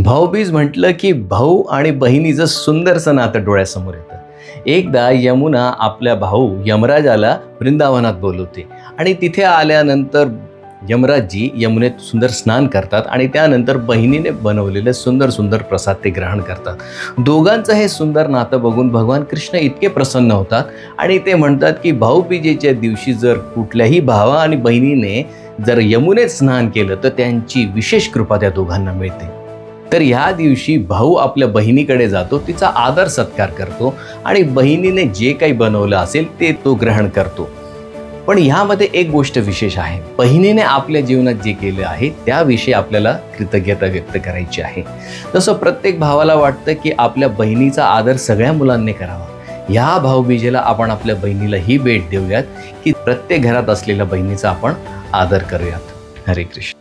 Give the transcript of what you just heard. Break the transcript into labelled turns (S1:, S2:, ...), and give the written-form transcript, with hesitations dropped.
S1: भाऊबीज म्हटलं की भाऊ आणि बहिणीचं सुंदरसं नातं डोळ्यासमोर येतं. एकदा यमुना आपल्या भाऊ यमराजाला वृंदावनात बोलवते आणि तिथे आल्यानंतर यमराजजी यमुनेत सुंदर स्नान करतात आणि त्यानंतर बहिणीने बनवलेले सुंदर सुंदर प्रसाद ते ग्रहण करतात. दोघांचं हे सुंदर नातं बघून भगवान कृष्ण इतके प्रसन्न होतात आणि ते म्हणतात की भाऊबीजेच्या दिवशी जर कुठल्याही भावा आणि बहिणीने जर यमुनेत स्नान केलं तर त्यांची विशेष कृपा त्या दोघांना मिळते. तर ह्या दिवशी भाऊ आपल्या बहिणीकडे जातो, तिचा आदर सत्कार करतो आणि बहिणीने जे काही बनवलं असेल ते तो ग्रहण करतो. पण ह्यामध्ये एक गोष्ट विशेष आहे. बहिणीने आपल्या जीवनात जे केलं आहे त्याविषयी आपल्याला कृतज्ञता व्यक्त करायची आहे. जसं प्रत्येक भावाला वाटतं की आपल्या बहिणीचा आदर सगळ्या मुलांनी करावा. ह्या भाऊबीजेला आपण आपल्या बहिणीला ही भेट देऊयात की प्रत्येक घरात असलेल्या बहिणीचा आपण आदर करूयात. हरे कृष्ण.